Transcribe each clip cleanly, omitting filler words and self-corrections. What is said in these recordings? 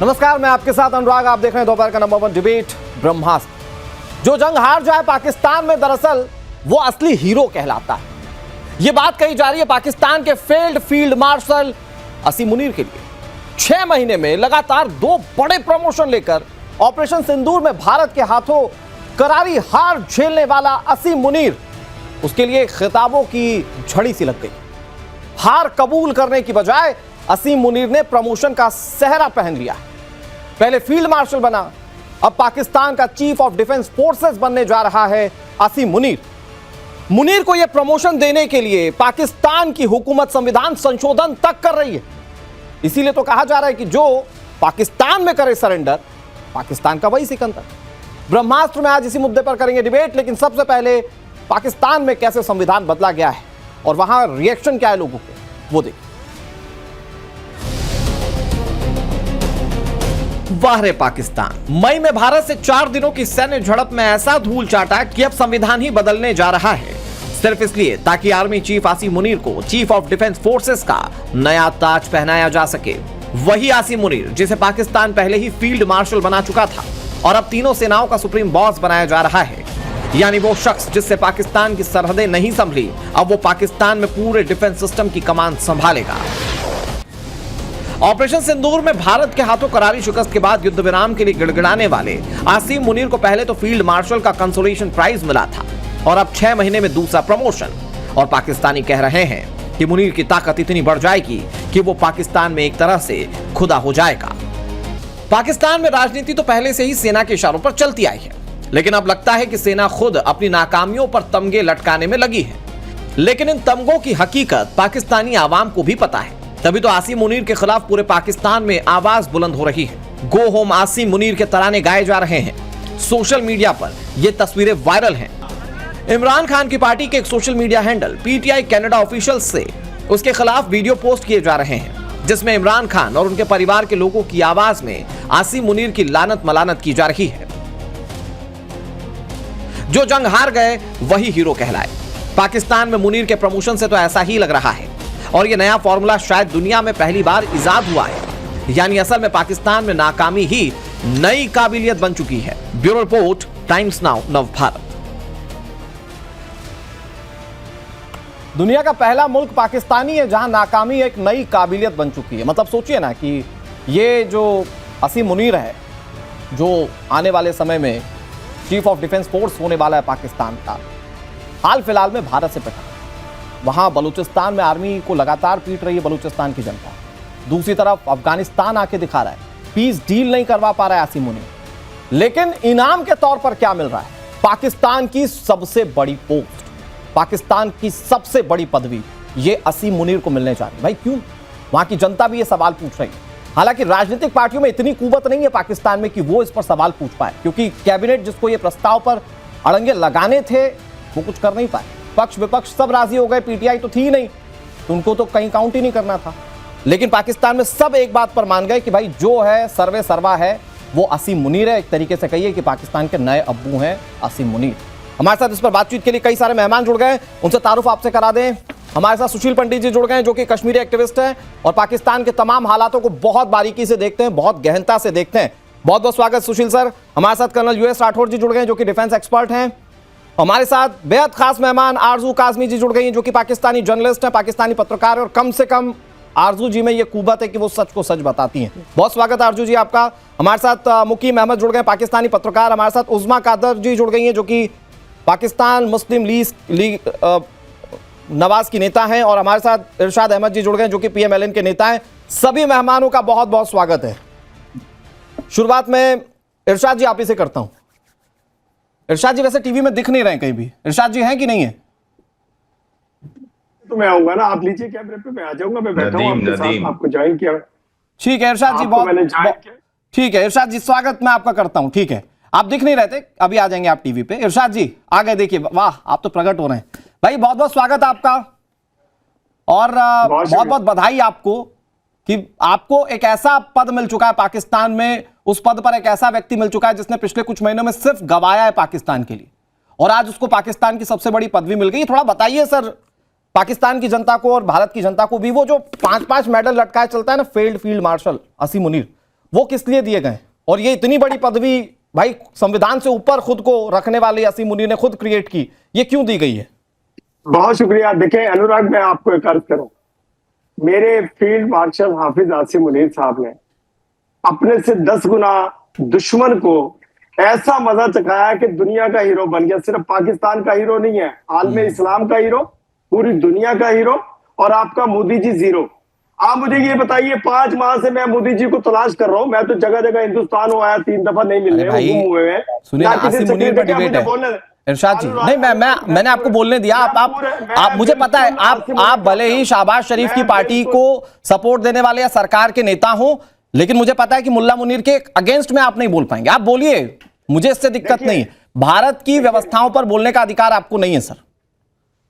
नमस्कार, मैं आपके साथ अनुराग। आप देख रहे हैं दोपहर का नंबर 1 डिबेट ब्रह्मास्त्र। जो जंग हार जाए पाकिस्तान में, दरअसल वो असली हीरो कहलाता है। ये बात कही जा रही है पाकिस्तान के फेल्ड फील्ड मार्शल असीम मुनीर के लिए। 6 महीने में लगातार 2 बड़े प्रमोशन लेकर ऑपरेशन सिंदूर में भारत के हाथों करारी हार झेलने वाला असीम मुनीर, उसके लिए खिताबों की झड़ी सी लग गई। हार कबूल करने की बजाय असीम मुनीर ने प्रमोशन का सेहरा पहन लिया। पहले फील्ड मार्शल बना, अब पाकिस्तान का चीफ ऑफ डिफेंस फोर्सेस बनने जा रहा है असीम मुनीर। मुनीर को यह प्रमोशन देने के लिए पाकिस्तान की हुकूमत संविधान संशोधन तक कर रही है। इसीलिए तो कहा जा रहा है कि जो पाकिस्तान में करे सरेंडर, पाकिस्तान का वही सिकंदर। ब्रह्मास्त्र में आज इसी मुद्दे पर करेंगे डिबेट, लेकिन सबसे पहले पाकिस्तान में कैसे संविधान बदला गया है और वहां रिएक्शन क्या है लोगों को, वो देखिए। वाह रे पाकिस्तान! मई में भारत से 4 दिनों की सैन्य झड़प में ऐसा धूल चाटा कि अब संविधान ही बदलने जा रहा है, सिर्फ इसलिए ताकि आर्मी चीफ असीम मुनीर को चीफ ऑफ डिफेंस फोर्सेस का नया ताज पहनाया जा सके। वही असीम मुनीर जिसे पाकिस्तान पहले ही फील्ड मार्शल बना चुका था और अब तीनों सेनाओं का सुप्रीम बॉस बनाया जा रहा है। यानी वो शख्स जिससे पाकिस्तान की सरहदें नहीं संभली, अब वो पाकिस्तान में पूरे डिफेंस सिस्टम की कमान संभालेगा। ऑपरेशन सिंदूर में भारत के हाथों करारी शिकस्त के बाद युद्ध विराम के लिए गिड़गिड़ाने वाले असीम मुनीर को पहले तो फील्ड मार्शल का कंसोलेशन प्राइज मिला था और अब 6 महीने में दूसरा प्रमोशन। और पाकिस्तानी कह रहे हैं कि मुनीर की ताकत इतनी बढ़ जाएगी कि वो पाकिस्तान में एक तरह से खुदा हो जाएगा। पाकिस्तान में राजनीति तो पहले से ही सेना के इशारों पर चलती आई है, लेकिन अब लगता है कि सेना खुद अपनी नाकामियों पर तमगे लटकाने में लगी है। लेकिन इन तमगों की हकीकत पाकिस्तानी आवाम को भी पता है, तभी तो असीम मुनीर के खिलाफ पूरे पाकिस्तान में आवाज बुलंद हो रही है। गो होम असीम मुनीर के तराने गाए जा रहे हैं। सोशल मीडिया पर ये तस्वीरें वायरल हैं। इमरान खान की पार्टी के एक social media handle PTI Canada official से उसके खिलाफ वीडियो पोस्ट किए जा रहे हैं, जिसमें इमरान खान और उनके परिवार के लोगों की आवाज में असीम मुनीर की लानत मलानत की जा रही है। जो जंग हार गए वही हीरो कहलाए। पाकिस्तान में मुनीर के प्रमोशन से तो ऐसा ही लग रहा है और ये नया फॉर्मूला शायद दुनिया में पहली बार इजाद हुआ है। यानी असल में पाकिस्तान में नाकामी ही नई काबिलियत बन चुकी है। Bureau report, times now, Navbharat. दुनिया का पहला मुल्क पाकिस्तानी है जहां नाकामी एक नई काबिलियत बन चुकी है। मतलब सोचिए ना कि ये जो असीम मुनीर है, जो आने वाले समय में चीफ ऑफ डिफेंस फोर्स होने वाला है पाकिस्तान का, हाल फिलहाल में भारत से पिटा। वहां बलूचिस्तान में आर्मी को लगातार पीट रही है बलूचिस्तान की जनता। दूसरी तरफ अफगानिस्तान आके दिखा रहा है, पीस डील नहीं करवा पा रहा है असीम मुनीर। लेकिन इनाम के तौर पर क्या मिल रहा है? पाकिस्तान की सबसे बड़ी पोस्ट, पाकिस्तान की सबसे बड़ी पदवी ये असीम मुनीर को मिलने जा रही है। भाई क्यों? वहां की जनता भी ये सवाल पूछ रही है। हालांकि राजनीतिक पार्टियों में इतनी कुवत नहीं है पाकिस्तान में कि वो इस पर सवाल पूछ पाए, क्योंकि कैबिनेट जिसको ये प्रस्ताव पर अड़ंगे लगाने थे वो कुछ कर नहीं पाए। पक्ष विपक्ष सब राजी हो गए, पीटीआई तो थी नहीं, तो उनको तो कहीं काउंट ही नहीं करना था। लेकिन पाकिस्तान में सब एक बात पर मान गए कि भाई जो है सर्वे सर्वा है वो असीम मुनीर है। एक तरीके से कहिए कि पाकिस्तान के नए अब्बू हैं असीम मुनीर। हमारे साथ इस पर बातचीत के लिए कई सारे मेहमान जुड़ गए, उनसे तारुफ आपसे करा दें। हमारे साथ सुशील पंडित जी जुड़ गए जो कि कश्मीरी एक्टिविस्ट हैं और पाकिस्तान के तमाम हालातों को बहुत बारीकी से देखते हैं, बहुत गहनता से देखते हैं। बहुत बहुत स्वागत सुशील सर। हमारे साथ कर्नल यूएस राठौर जी जुड़ गए जो कि डिफेंस एक्सपर्ट हैं। हमारे साथ बेहद खास मेहमान आरजू काजमी जी जुड़ गई हैं जो कि पाकिस्तानी जर्नलिस्ट हैं, पाकिस्तानी पत्रकार, और कम से कम आरजू जी में ये कुवत है कि वो सच को सच बताती हैं। बहुत स्वागत आरजू जी आपका। हमारे साथ मुकीम अहमद जुड़ गए, पाकिस्तानी पत्रकार। हमारे साथ उज़मा कादर जी जुड़ गई हैं जो कि पाकिस्तान मुस्लिम लीग नवाज की नेता हैं, और हमारे साथ इरशाद अहमद जी जुड़ गए जो कि पीएमएलएन के नेता हैं। सभी मेहमानों का बहुत बहुत स्वागत है। शुरुआत में इरशाद जी आप ही से करता हूं। इरशाद जी वैसे टीवी में दिख नहीं रहे कहीं भी, इरशाद जी हैं कि नहीं है? तो मैं आऊंगा ना, आप लीजिए कैमरे पे, मैं आ जाऊंगा, मैं बैठा हूं आपके साथ, आपको ज्वाइन किया। ठीक है इरशाद जी, बहुत ठीक है इरशाद जी, स्वागत मैं आपका करता हूं। ठीक है, आप दिख नहीं रहे थे, अभी आ जाएंगे आप टीवी पे। इरशाद जी आ गए, देखिए वाह आप तो प्रकट हो रहे हैं भाई। बहुत बहुत स्वागत आपका और बहुत बहुत बधाई आपको कि आपको एक ऐसा पद मिल चुका है पाकिस्तान में, उस पद पर एक ऐसा व्यक्ति मिल चुका है जिसने पिछले कुछ महीनों में सिर्फ गवाया है पाकिस्तान के लिए, और आज उसको पाकिस्तान की सबसे बड़ी पदवी मिल गई। थोड़ा बताइए सर पाकिस्तान की जनता को और भारत की जनता को भी, वो जो 5-5 मेडल लटकाए चलता है ना फील्ड मार्शल असीम मुनीर, वो किस लिए दिए गए? और ये इतनी बड़ी पदवी भाई संविधान से ऊपर खुद को रखने वाले असीम मुनीर ने खुद क्रिएट की, ये क्यों दी गई है? बहुत शुक्रिया। देखिए अनुराग, मैं आपको एक अर्ज करूं, मेरे फील्ड मार्शल हाफिज आसिम मुनीर साहब ने अपने से 10 गुना दुश्मन को ऐसा मजा चखाया कि दुनिया का हीरो बन गया। सिर्फ पाकिस्तान का हीरो नहीं है, आलम इस्लाम का हीरो, पूरी दुनिया का हीरो। और आपका मोदी जी जीरो। आप मुझे ये बताइए, 5 माह से मैं मोदी जी को तलाश कर रहा हूँ। मैं तो जगह जगह हिंदुस्तान हो आया, 3 दफा नहीं मिल रहे, गुम हुए हैं। सुनिए, आसिम मुनीर पर डिबेट है इरशाद जी। नहीं, मैंने आपको बोलने दिया। आप मुझे पता है, आप भले ही शहबाज शरीफ की पार्टी को सपोर्ट देने वाले या सरकार के नेता हो, लेकिन मुझे पता है कि मुल्ला मुनीर के अगेंस्ट में आप नहीं बोल पाएंगे। आप बोलिए, मुझे इससे दिक्कत नहीं है। भारत की व्यवस्थाओं पर बोलने का अधिकार आपको नहीं है सर।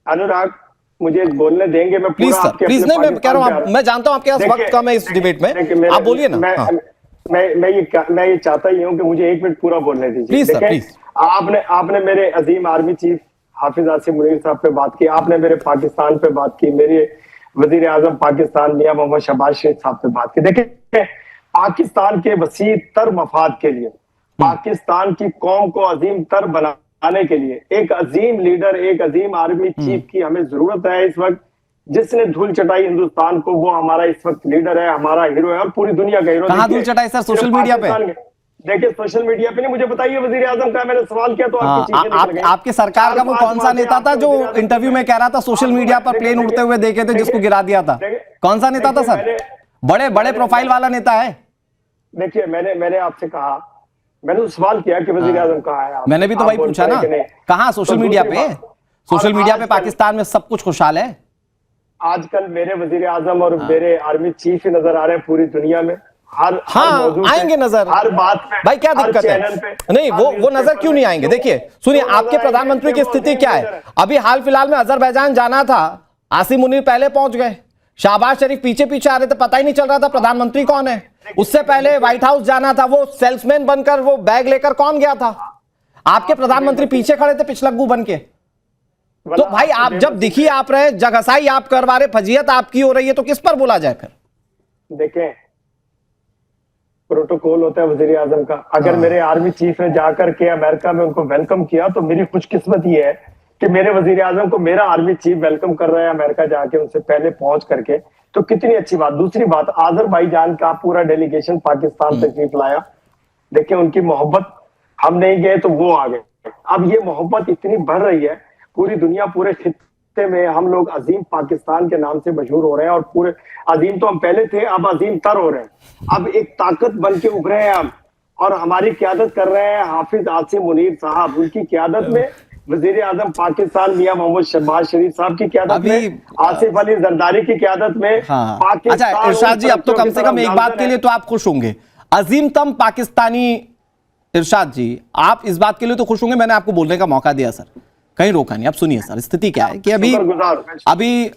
अनुराग, मुझे बोलने देंगे? मैं प्लीज सर, प्लीज। नहीं, मैं कह रहा हूं, मैं जानता हूं आपके पास वक्त कम है इस डिबेट में, आप बोलिए ना। मैं ये चाहता ही हूं कि मुझे 1 मिनट पूरा बोलने दीजिए। Please sir, please. आपने मेरे अजीम आर्मी चीफ हाफिज आसिम मुनीर साहब पे बात की, आपने मेरे पाकिस्तान पे बात की, मेरे वजीर आजम पाकिस्तान मियां मोहम्मद शहबाज शरीफ साहब पे बात की। देखिए, पाकिस्तान के वसी तर मफाद के लिए, पाकिस्तान की कौम को अजीम तर बनाने के लिए एक अजीम लीडर, एक अजीम आर्मी चीफ की हमें जरूरत है इस वक्त, जिसने धूल चटाई हिंदुस्तान को। वो हमारा इस वक्त लीडर है, हमारा हीरो है और पूरी दुनिया का हीरो। कहां धूल चटाई सर? सोशल मीडिया पे? देखिए, सोशल मीडिया पे नहीं। मुझे बताइए, वजीर आजम का मैंने सवाल किया तो आपकी सरकार का वो कौन सा नेता था जो इंटरव्यू में कह रहा था सोशल मीडिया पर प्लेन उड़ते हुए देखे थे जिसको गिरा दिया था? कौन सा नेता था सर? बड़े बड़े प्रोफाइल वाला नेता है। देखिए, मैंने आपसे कहा, मैंने तो सवाल किया कि वजीर आजम कहाँ है। मैंने भी तो वही पूछा ना, कहाँ? सोशल मीडिया पे? सोशल मीडिया पे पाकिस्तान में सब कुछ खुशहाल है। आजकल मेरे वजीर आजम और मेरे आर्मी चीफ ही नजर आ रहे हैं पूरी दुनिया में। हर आएंगे नजर, हर बात पे। भाई क्या दिक्कत है? नहीं, वो नजर क्यों नहीं आएंगे? देखिए सुनिए, आपके प्रधानमंत्री की स्थिति क्या है? अभी हाल फिलहाल में अजरबैजान जाना था, आसिम मुनीर पहले पहुंच गए, शहबाज शरीफ पीछे पीछे आ रहे थे, पता ही नहीं चल रहा था प्रधानमंत्री कौन है। उससे पहले व्हाइट हाउस जाना था, वो सेल्समैन बनकर वो बैग लेकर कौन गया था? आपके प्रधानमंत्री पीछे खड़े थे पिछलग्गू बन के। तो भाई आप जब दिखी आप रहे, जगसाई आप करवा रहे, फजीयत आपकी हो रही है, तो किस पर बोला जाए फिर? देखें, प्रोटोकॉल होता है वजीर आजम का। अगर मेरे आर्मी चीफ ने जाकर के अमेरिका में उनको वेलकम किया तो मेरी खुशकिस्मती है कि मेरे वजीर आजम को मेरा आर्मी चीफ वेलकम कर रहा है अमेरिका जाके, उनसे पहले पहुंच करके। तो कितनी अच्छी बात। दूसरी बात, आजरबाईजान का पूरा डेलीगेशन पाकिस्तान तशरीफ लाया। देखिए, उनकी मोहब्बत, हम नहीं गए तो वो आ गए। अब ये मोहब्बत इतनी बढ़ रही है, पूरी दुनिया, पूरे खित्ते में हम लोग अजीम पाकिस्तान के नाम से मशहूर हो रहे हैं। और पूरे अजीम तो हम पहले थे, अब अजीम तर हो रहे हैं। अब एक ताकत बन के उभरे हैं हम, और हमारी क्यादत कर रहे हैं हाफिज आसिम मुनीर साहब। उनकी क्यादत में वजीर आजम पाकिस्तान मियां मोहम्मद शहबाज शरीफ साहब की क्यादत में, आसिफ अली जरदारी की क्यादत में। अच्छा इरशाद जी, अब तो कम से कम एक बात के लिए तो आप खुश होंगे, अजीमतम पाकिस्तानी। इरशाद जी, आप इस बात के लिए तो खुश होंगे, मैंने आपको बोलने का मौका दिया सर, कहीं रोका नहीं। अब सुनिए सर, स्थिति क्या है कि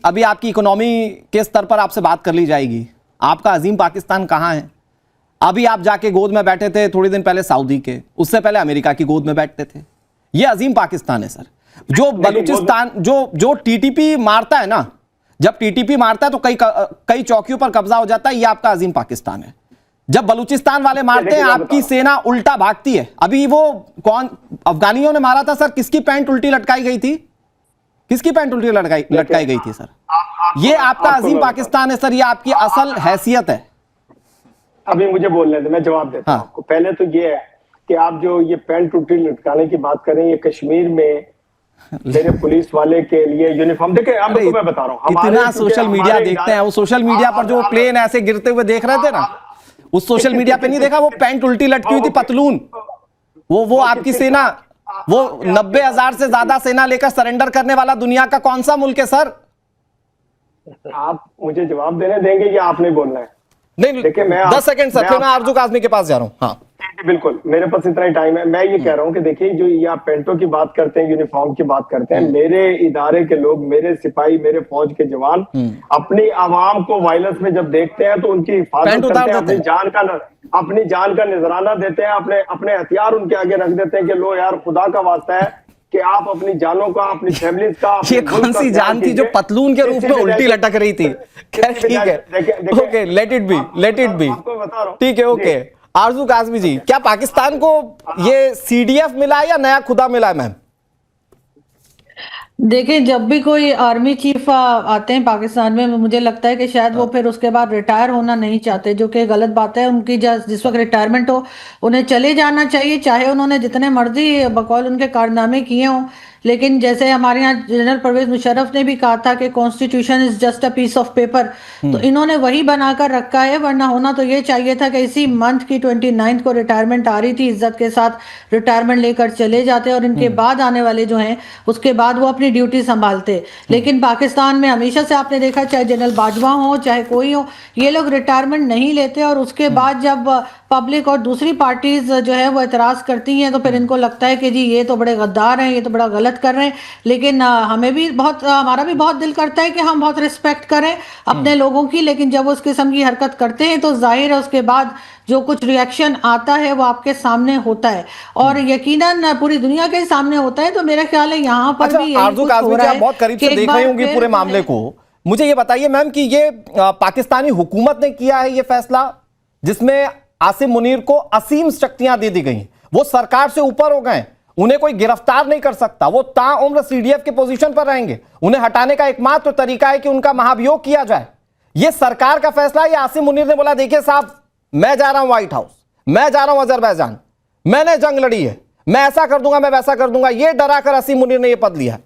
अभी आपकी इकोनॉमी के स्तर पर आपसे बात कर ली जाएगी। आपका अजीम पाकिस्तान कहाँ है? अभी आप जाके गोद में बैठे थे थोड़ी दिन पहले सऊदी के, उससे पहले अमेरिका की गोद में बैठते थे। ये अजीम पाकिस्तान है सर। जो बलूचिस्तान, जो टीटीपी मारता है ना, जब टीटीपी मारता है तो कई चौकियों पर कब्जा हो जाता है, ये आपका अजीम पाकिस्तान है। जब बलूचिस्तान वाले मारते हैं, आपकी सेना उल्टा भागती है। अभी वो कौन अफगानियों ने मारा था सर? किसकी पैंट उल्टी लटकाई गई थी? किसकी पैंट उल्टी लटकाई गई थी सर? ये आपका अजीम पाकिस्तान है सर, ये आपकी असल हैसियत है। अभी मुझे बोलने दे, मैं जवाब देता हूं आपको। पहले तो ये है कि आप जो ये पैंट उल्टी लटकाने की बात करें, ये कश्मीर में मेरे पुलिस वाले के लिए यूनिफॉर्म, देखिए आपको मैं बता रहा हूँ, इतना सोशल मीडिया देखते हैं, वो सोशल मीडिया पर जो प्लेन ऐसे गिरते हुए देख रहे थे ना, उस सोशल मीडिया पे नहीं देखा? वो पैंट उल्टी लटकी हुई थी, पतलून। वो आपकी सेना, वो 90,000 से ज्यादा सेना लेकर सरेंडर करने वाला दुनिया का कौन सा मुल्क है सर? आप मुझे जवाब देने देंगे या आपने बोलना है? नहीं, देखिए, मैं 10 सेकंड सर, फिर मैं आरजू काज़मी के पास जा रहा हूँ। हाँ बिल्कुल, मेरे पास इतना ही टाइम है। मैं ये कह रहा हूँ कि देखिए, जो ये आप पेंटों की बात करते हैं, यूनिफॉर्म की बात करते हैं, मेरे इदारे के लोग, मेरे सिपाही, मेरे फौज के जवान अपनी आवाम को वायलेंस में जब देखते हैं तो उनकी हिफाजत करते हैं, अपनी जान का नजराना देते हैं, अपने हथियार उनके आगे रख देते हैं कि लो यार, खुदा का वास्ता है, कि आप अपनी जानों का, अपनी फैमिली का, ये कौन सी जान थी जो पतलून के रूप में उल्टी लटक रही थी? खैर ठीक है, okay, let it be, let it be, ठीक है, ओके। आरजू काज़मी जी, क्या पाकिस्तान को ये सीडीएफ मिला है या नया खुदा मिला है मैम? देखिए, जब भी कोई आर्मी चीफ आते हैं पाकिस्तान में, मुझे लगता है कि शायद वो फिर उसके बाद रिटायर होना नहीं चाहते, जो कि गलत बात है। उनकी जिस वक्त रिटायरमेंट हो, उन्हें चले जाना चाहिए, चाहे उन्होंने जितने मर्जी बकौल उनके कारनामे किए हों। लेकिन जैसे हमारे यहाँ जनरल परवेज मुशर्रफ ने भी कहा था कि constitution is just a piece of paper, तो इन्होंने वही बनाकर रखा है। वरना होना तो ये चाहिए था कि इसी मंथ की 29 को रिटायरमेंट आ रही थी, इज्जत के साथ रिटायरमेंट लेकर चले जाते और इनके बाद आने वाले जो हैं उसके बाद वो अपनी ड्यूटी संभालते। लेकिन पाकिस्तान में हमेशा से आपने देखा, चाहे जनरल बाजवा हो चाहे कोई हो, ये लोग रिटायरमेंट नहीं लेते। और उसके बाद जब पब्लिक और दूसरी पार्टीज जो है वो एतराज करती हैं, तो फिर इनको लगता है कि जी ये तो बड़े गद्दार हैं, ये तो बड़ा गलत कर रहे हैं। लेकिन हमें भी हमारा भी बहुत दिल करता है कि हम बहुत रिस्पेक्ट करें अपने लोगों की, लेकिन जब उस किस्म की हरकत करते हैं तो जाहिर है उसके बाद जो कुछ रिएक्शन आता है वो आपके सामने होता है, और यकीनन पूरी दुनिया के सामने होता है। तो मेरा ख्याल है यहाँ पर भी यही कुछ हो रहा है। बहुत करीब से देख रही होंगी पूरे मामले को। मुझे ये बताइए मैम कि ये पाकिस्तानी हुकूमत ने किया है ये फैसला जिसमें आसिम मुनीर को असीम शक्तियां दे दी गई, वो सरकार से ऊपर हो गए, उन्हें कोई गिरफ्तार नहीं कर सकता, वो ताउम्र सीडीएफ के पोजीशन पर रहेंगे, उन्हें हटाने का एकमात्र तरीका है कि उनका महाभियोग किया जाए। ये सरकार का फैसला है या आसिम मुनीर ने बोला देखिए साहब मैं जा रहा हूं व्हाइट हाउस, मैं जा रहा हूं अजरबैजान, मैंने जंग लड़ी है, मैं ऐसा कर दूंगा, मैं वैसा कर दूंगा, ये डरा कर आसिम मुनीर ने यह पद लिया?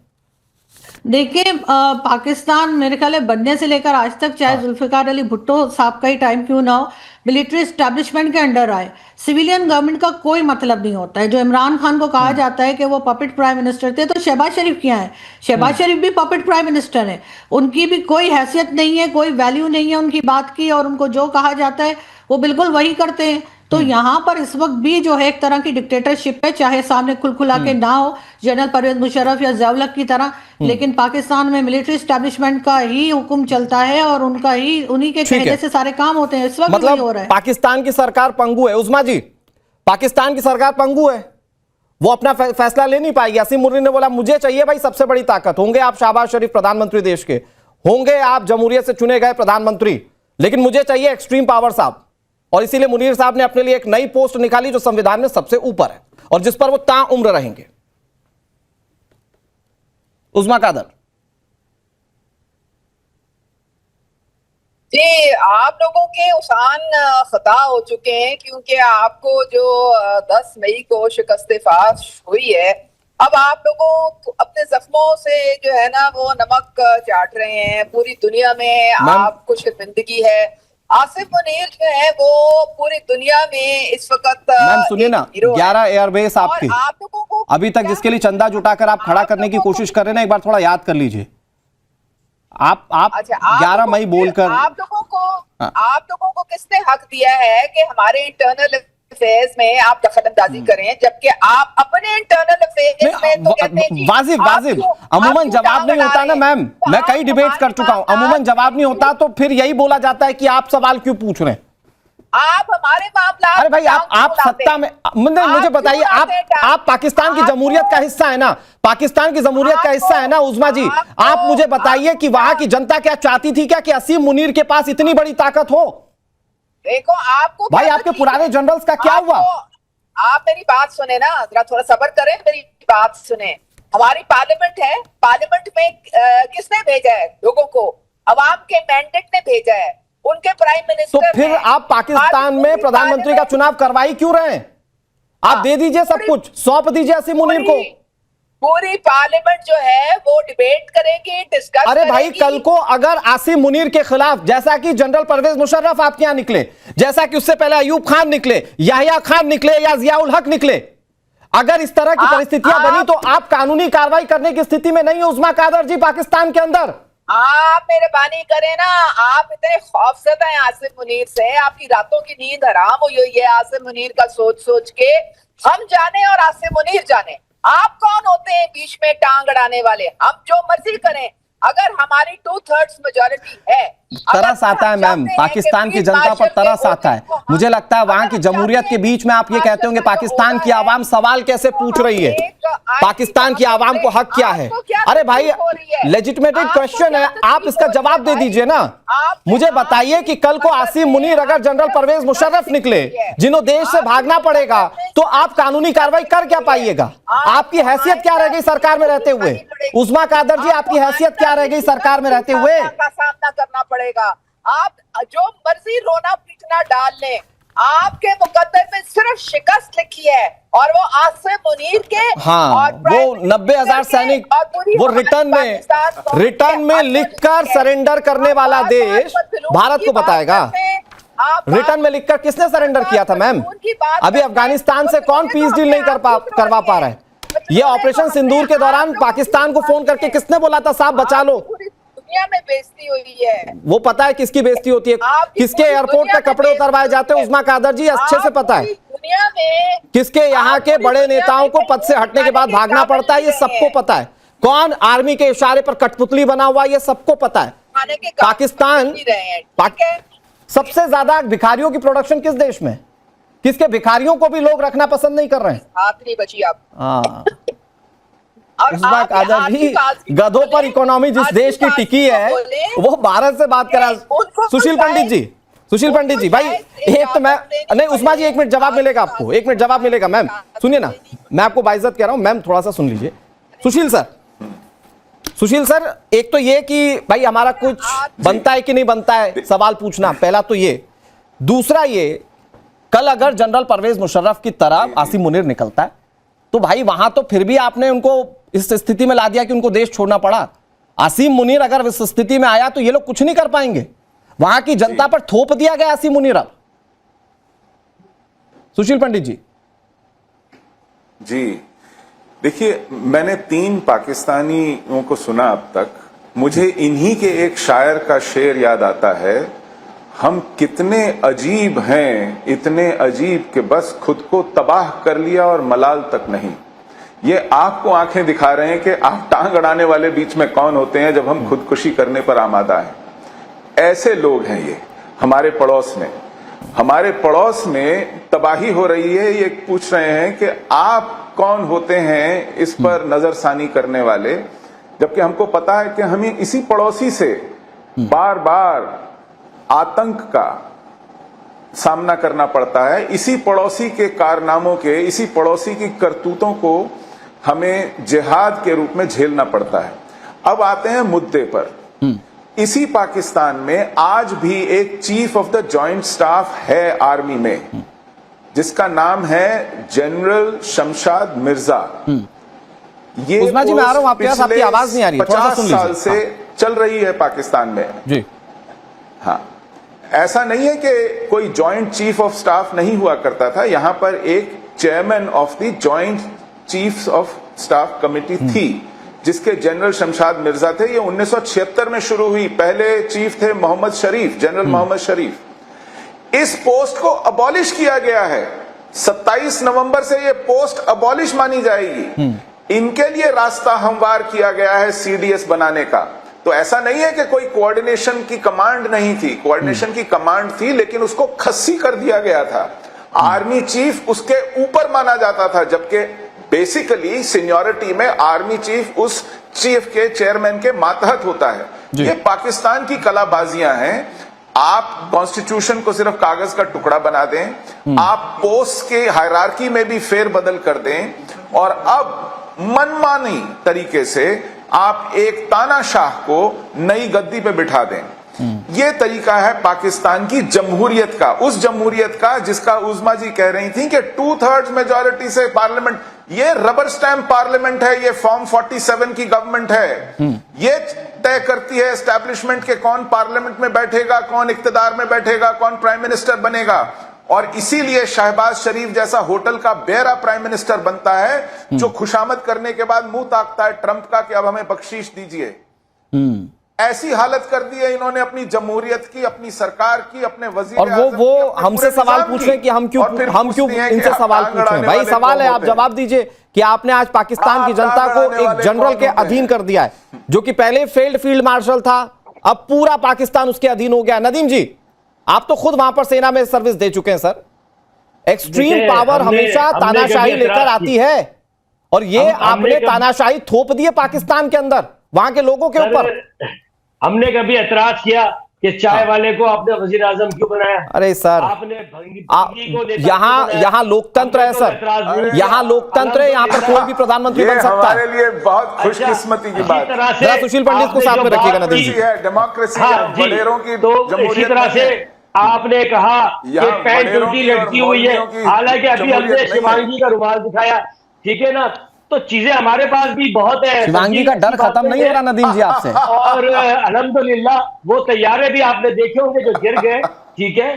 देखिए, पाकिस्तान मेरे ख्याल है बनने से लेकर आज तक, चाहे जुल्फिकार अली भुट्टो साहब का ही टाइम क्यों ना हो, मिलिट्री एस्टैब्लिशमेंट के अंडर आए। सिविलियन गवर्नमेंट का कोई मतलब नहीं होता है। जो इमरान खान को कहा जाता है कि वो पपेट प्राइम मिनिस्टर थे, तो शहबाज शरीफ क्या है? शहबाज शरीफ भी पपेट प्राइम मिनिस्टर है। उनकी भी कोई हैसियत नहीं है, कोई वैल्यू नहीं है उनकी बात की, और उनको जो कहा जाता है वो बिल्कुल वही करते हैं। तो यहाँ पर इस वक्त भी जो है एक तरह की डिक्टेटरशिप है, चाहे सामने खुलखुला के ना हो जनरल परवेज मुशर्रफ या ज़िया-उल हक की तरह, लेकिन पाकिस्तान में मिलिट्री एस्टैब्लिशमेंट का ही हुक्म चलता है और उनका ही, उन्हीं के कहने से सारे काम होते हैं। इस वक्त मतलब भी हो रहा है। पाकिस्तान की सरकार पंगु है उस्मा जी, पाकिस्तान की सरकार पंगु है, वो अपना फैसला ले नहीं पाएगी। आसिम मुनीर ने बोला मुझे चाहिए भाई सबसे बड़ी ताकत, होंगे आप शहबाज शरीफ प्रधानमंत्री देश के, होंगे आप जमहूरियत से चुने गए प्रधानमंत्री, लेकिन मुझे चाहिए एक्सट्रीम पावर साहब। और इसीलिए मुनीर साहब ने अपने लिए एक नई पोस्ट निकाली जो संविधान में सबसे ऊपर है और जिस पर वो ताउम्र रहेंगे। उस्मा कादर जी, आप लोगों के उसान खता हो चुके हैं, क्योंकि आपको जो 10 मई को शिकस्त फाश हुई है, अब आप लोगों अपने जख्मों से जो है ना वो नमक चाट रहे हैं। पूरी दुनिया में आपको शर्मिंदगी है। आसिम मुनीर जो है वो पूरी दुनिया में इस वक्त, मैम सुनिए ना, 11 एयरबेस आपके आप लोगों को अभी तक जिसके लिए चंदा जुटाकर आप खड़ा करने की कोशिश कर रहे हैं ना, एक बार थोड़ा याद कर लीजिए। आप 11 मई बोलकर आप लोगों को किसने हक दिया है कि हमारे इंटरनल अफेयर्स में आप दखलंदाजी करें, जबकि आप अपने इंटरनल अफेयर्स में तो कहते हैं वाजिब अमूमन जवाब नहीं होता ना मैम, मैं कई डिबेट कर चुका हूं, अमूमन जवाब नहीं होता तो फिर यही बोला जाता है कि आप सवाल क्यों पूछ रहे हैं। आप हमारे मामला, अरे भाई आप सत्ता में, मुझे बताइए, आप पाकिस्तान की जमहूरियत का हिस्सा है ना, पाकिस्तान की जमहूरियत का हिस्सा है ना उस्मा जी। आप मुझे बताइए कि वहां की जनता क्या चाहती थी, क्या कि आसिम मुनीर के पास इतनी बड़ी ताकत हो? देखो आपको भाई आपके पुराने जनरल्स का क्या हुआ? आप मेरी बात सुने ना, जरा थोड़ा सब्र करें, मेरी बात सुने। हमारी पार्लियामेंट है, पार्लियामेंट में किसने भेजा है लोगों को? अवाम के मैंडेट ने भेजा है, उनके प्राइम मिनिस्टर। तो फिर आप पाकिस्तान में प्रधानमंत्री का चुनाव करवाई क्यों रहे हैं? आप दे दीजिए सब कुछ, सौंप दीजिए आसिम मुनीर को। पूरी पार्लियामेंट जो है वो डिबेट करेगी, डिस्कस अरे भाई कल को अगर आसिम मुनीर के खिलाफ, जैसा कि जनरल परवेज मुशर्रफ आपके यहां निकले, जैसा कि उससे पहले अयूब खान निकले, याहिया खान निकले या ज़िया-उल हक निकले, अगर इस तरह की परिस्थितियां बनी तो आप कानूनी कार्रवाई करने की स्थिति में नहीं है उस्मा कादर जी पाकिस्तान के अंदर। आप मेहरबानी करें ना, आप इतने खौफजदा हैं आसिम मुनीर से, आपकी रातों की नींद हराम हुई है आसिम मुनीर का सोच सोच के। हम जाने और आसिम मुनीर जाने, आप कौन होते हैं बीच में टांग अड़ाने वाले? हम जो मर्जी करें, अगर हमारी 2/3 मेजॉरिटी है तरस आता है मैम, पाकिस्तान की जनता पर तरस आता है। मुझे लगता है वहां की जमहूरियत के बीच में आप ये कहते होंगे पाकिस्तान की आवाम सवाल कैसे पूछ रही है, पाकिस्तान की आवाम को हक क्या है। अरे भाई लेजिटिमेटेड क्वेश्चन है, आप इसका जवाब दे दीजिए ना। मुझे बताइए कि कल को आसिम मुनीर अगर जनरल परवेज मुशर्रफ निकले जिन्हों देश से भागना पड़ेगा तो आप कानूनी कार्रवाई कर क्या पाइएगा? आपकी हैसियत क्या रह गई सरकार में रहते हुए? उस्मा कादर जी, आपकी हैसियत क्या रह गई सरकार में रहते हुए? का सामना करना पड़ेगा। आप जो मर्जी रोना पीटना डाल लें, आपके मुकद्दर में सिर्फ शिकस्त लिखी है और वो आसिम मुनीर के हाँ, वो 90,000 सैनिक वो रिटर्न में लिखकर सरेंडर करने वाला देश भारत को बताएगा। रिटर्न में लिखकर किसने सरेंडर किया था मैम? अभी अफगानिस्तान से कौन पीस डील नहीं करवा पा रहा है? ये ऑपरेशन सिंदूर के दौरान पाकिस्तान को फोन करके किसने बोला था साहब बचा लो? दुनिया में बेइज्जती हुई है। वो पता है किसकी बेइज्जती होती है, किसके एयरपोर्ट पे कपड़े उतरवाए जाते हैं, उस्मा कादर जी अच्छे से पता है। दुनिया में किसके यहाँ के बड़े नेताओं को पद से हटने के बाद भागना पड़ता है, ये सबको पता है। कौन आर्मी के इशारे पर कठपुतली बना हुआ, ये सबको पता है। पाकिस्तान सबसे ज्यादा भिखारियों की प्रोडक्शन किस देश में? किसके भिखारियों को भी लोग रखना पसंद नहीं कर रहे हैं। आखिरी बची आप। हाँ, उस्मा कादर जी, गधों पर इकोनॉमी जिस देश की टिकी है वो भारत से बात करा। सुशील पंडित जी भाई, एक तो मैं नहीं, उस्मा जी 1 मिनट जवाब मिलेगा आपको, 1 मिनट जवाब मिलेगा। मैम सुनिए ना, मैं आपको बाइज्जत कह रहा हूं, मैम थोड़ा सा सुन लीजिए। सुशील सर, एक तो ये कि भाई हमारा कुछ बनता है कि नहीं बनता है सवाल पूछना, पहला तो ये। दूसरा ये, कल अगर जनरल परवेज मुशर्रफ की तरह आसिम मुनीर निकलता है तो भाई वहां तो फिर भी आपने उनको इस स्थिति में ला दिया कि उनको देश छोड़ना पड़ा। आसिम मुनीर अगर इस स्थिति में आया तो ये लोग कुछ नहीं कर पाएंगे, वहां की जनता पर थोप दिया गया आसिम मुनीर। सुशील पंडित जी। जी देखिए, मैंने 3 पाकिस्तानियों को सुना अब तक, मुझे इन्हीं के एक शायर का शेर याद आता है, हम कितने अजीब हैं, इतने अजीब कि बस खुद को तबाह कर लिया और मलाल तक नहीं। ये आपको आंखें दिखा रहे हैं कि आप टांग अड़ाने वाले बीच में कौन होते हैं जब हम खुदकुशी करने पर आमादा हैं। ऐसे लोग हैं ये हमारे पड़ोस में तबाही हो रही है। ये पूछ रहे हैं कि आप कौन होते हैं इस पर नजरसानी करने वाले, जबकि हमको पता है कि हमें इसी पड़ोसी से बार बार आतंक का सामना करना पड़ता है। इसी पड़ोसी के कारनामों के, इसी पड़ोसी की करतूतों को हमें जिहाद के रूप में झेलना पड़ता है। अब आते हैं मुद्दे पर। इसी पाकिस्तान में आज भी एक chief of the joint staff है आर्मी में, जिसका नाम है जनरल शमशाद मिर्जा। ये उस्मा जी मैं आ रहा हूं आपके पास, आपकी आवाज नहीं आ रही, 50 साल से चल रही है पाकिस्तान में जी। हाँ, ऐसा नहीं है कि कोई जॉइंट चीफ ऑफ स्टाफ नहीं हुआ करता था। यहां पर एक chairman of the joint chiefs of staff committee थी, जिसके जनरल शमशाद मिर्जा थे। ये 1976 में शुरू हुई। पहले चीफ थे मोहम्मद शरीफ, जनरल मोहम्मद शरीफ। इस पोस्ट को अबॉलिश किया गया है। 27 नवंबर से ये पोस्ट अबॉलिश मानी जाएगी। इनके लिए रास्ता हमवार किया गया है सीडीएस बनाने का। तो ऐसा नहीं है कि कोई कोऑर्डिनेशन की कमांड नहीं थी, कोऑर्डिनेशन की कमांड थी, लेकिन उसको खस्सी कर दिया गया था। आर्मी चीफ उसके ऊपर माना जाता था, जबकि बेसिकली सीनियरिटी में आर्मी चीफ उस चीफ के चेयरमैन के मातहत होता है। ये पाकिस्तान की कलाबाजियां हैं। आप कॉन्स्टिट्यूशन को सिर्फ कागज का टुकड़ा बना दें, आप पोस्ट के हायरार्की में भी फेरबदल कर दें, और अब मनमानी तरीके से आप एक तानाशाह को नई गद्दी पे बिठा दें। ये तरीका है पाकिस्तान की जमहूरियत का, उस जमहूरियत का जिसका उस्मा जी कह रही थी कि 2/3 मेजॉरिटी से पार्लियामेंट, ये रबर स्टैम्प पार्लियामेंट है, ये फॉर्म 47 की गवर्नमेंट है। ये तय करती है एस्टैब्लिशमेंट के कौन पार्लियामेंट में बैठेगा, कौन इक्तदार में बैठेगा, कौन प्राइम मिनिस्टर बनेगा। और इसीलिए शहबाज शरीफ जैसा होटल का बेरा प्राइम मिनिस्टर बनता है, जो खुशामद करने के बाद मुंह ताकता है ट्रंप का कि अब हमें बख्शीश दीजिए। ऐसी हालत कर दी है इन्होंने अपनी जमहूरियत की, अपनी सरकार की, अपने वजीर और वो हमसे सवाल पूछ रहे हैं कि हम क्यों इनसे सवाल पूछ रहे हैं। भाई सवाल है, आप जवाब दीजिए कि आपने आज पाकिस्तान की जनता को एक जनरल के अधीन कर दिया है, जो कि पहले फील्ड मार्शल था, अब पूरा पाकिस्तान उसके अधीन हो गया। नदीम जी, आप तो खुद वहां पर सेना में सर्विस दे चुके हैं सर। एक्सट्रीम पावर हमेशा तानाशाही लेकर आती है, और ये आपने तानाशाही थोप दी है पाकिस्तान के अंदर वहां के लोगों के ऊपर। हमने कभी ऐतराज किया कि चाय वाले को आपने वजीर आजम क्यों बनाया? अरे सर, आपने यहाँ लोकतंत्र है सर, यहाँ लोकतंत्र है, यहाँ पर कोई भी प्रधानमंत्री बन सकता है। हमारे लिए बहुत खुशकिस्मती की बात है। सुशील पंडित को साथ में रखिएगा नदीम जी। डेमोक्रेसी वडेरों की तो इसी तरह से आपने कहा कि पैंट उल्टी लटकी हुई है, हालांकि अभी हमने शिवांगी का रुमाल दिखाया, ठीक है ना। तो चीजें हमारे पास भी बहुत है। शिवांगी का डर खत्म नहीं हो रहा नदीम जी आपसे। और अल्हम्दुलिल्लाह वो तैयारे भी आपने देखे होंगे जो गिर गए, ठीक है।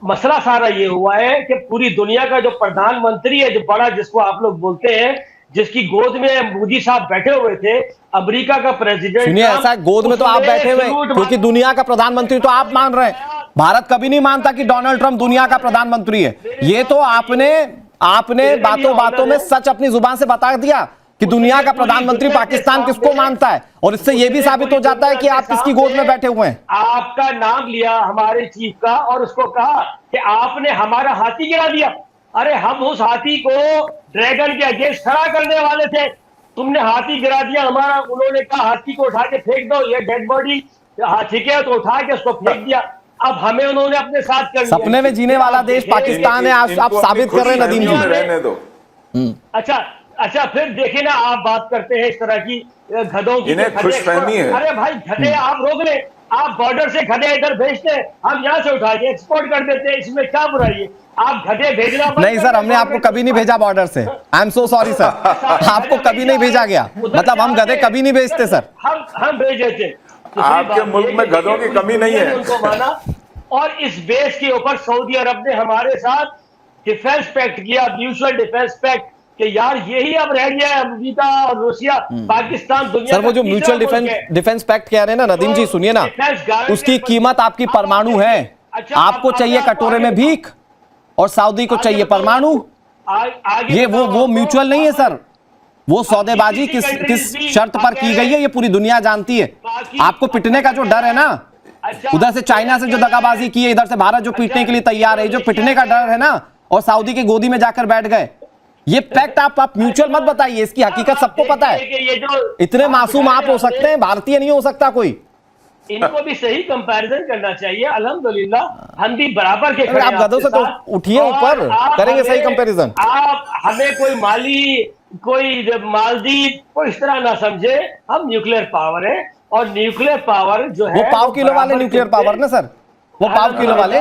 मसला सारा ये हुआ है कि पूरी दुनिया का जो प्रधानमंत्री है, जो बड़ा जिसको आप लोग बोलते हैं, जिसकी गोद में मोदी साहब बैठे हुए थे, अमेरिका का प्रेसिडेंट। सुनिए, ऐसा गोद में तो आप बैठे हुए, क्योंकि दुनिया का प्रधानमंत्री तो आप मान रहे हैं। भारत कभी नहीं मानता कि डोनाल्ड ट्रंप दुनिया का प्रधानमंत्री है। ये तो आपने बातों बातों में सच अपनी जुबान से बता दिया कि दुनिया का प्रधानमंत्री पाकिस्तान किसको मानता है, और इससे यह भी साबित हो जाता है कि आप किसकी गोद में बैठे हुए हैं। आपका नाम लिया हमारे चीफ का और उसको कहा कि आपने हमारा हाथी गिरा दिया। अरे हम उस हाथी को ड्रैगन के अगेंस्ट खड़ा करने वाले थे, तुमने हाथी गिरा दिया हमारा। उन्होंने कहा हाथी को उठा के फेंक दो, ये डेड बॉडी हाथी के, तो उठा के उसको फेंक दिया। अब हमें उन्होंने अपने साथ कर लिया। सपने में जीने वाला देश पाकिस्तान है, आप साबित कर रहे हैं नदीम जी। रहने दो। अच्छा फिर देखिए ना, आप बात करते हैं इस तरह की गधों की, इन्हें खुशफहमी है। अरे भाई गधे आप रोक ले, आप बॉर्डर से गधे इधर भेजते हैं, हम यहाँ से उठा के एक्सपोर्ट कर देते हैं, इसमें क्या बुराई है? आप गधे भेजना नहीं सर, हमने आपको कभी नहीं भेजा बॉर्डर से। आई एम सो सॉरी सर, आपको कभी नहीं भेजा गया। मतलब हम गधे कभी नहीं भेजते सर। हम भेजे थे। आपके मुल्क में गधों की कमी नहीं है। उनको माना, और इस बेस के ऊपर सऊदी अरब ने हमारे साथ डिफेंस पैक्ट किया, म्यूचुअल डिफेंस पैक्ट, कि यार यही अब रह गया है अमेरिका और रूसिया, पाकिस्तान दुनिया। सर वो जो म्यूचुअल डिफेंस पैक्ट कह रहे हैं ना नदीम जी, सुनिए ना, उसकी कीमत आपकी परमाणु है। आपको चाहिए कटोरे में भीख और सऊदी को चाहिए परमाणु। ये वो म्यूचुअल नहीं है सर, वो सौदेबाजी किस शर्त पर की गई है ये पूरी दुनिया जानती है। आपको पिटने का जो डर है ना, उधर से चाइना से जो दगाबाजी की है, इधर से भारत जो पीटने के लिए तैयार है, जो पिटने का डर है ना, और सऊदी की गोदी में जाकर बैठ गए, ये फैक्ट आप म्यूचुअल मत बताइए, इसकी हकीकत सबको पता है। इतने मासूम आप हो सकते हैं, भारतीय नहीं हो सकता कोई। इनको भी सही कंपैरिजन करना चाहिए। अल्हम्दुलिल्लाह हम भी बराबर के खड़े हैं। आप गधों से तो उठिए ऊपर, करेंगे सही कंपैरिजन। आप हमें कोई माली, कोई मालदीव को इस तरह ना समझे, हम न्यूक्लियर पावर है, और न्यूक्लियर पावर जो है वो पाव किलो वाले न्यूक्लियर पावर ना सर, वो पाव किलो वाले,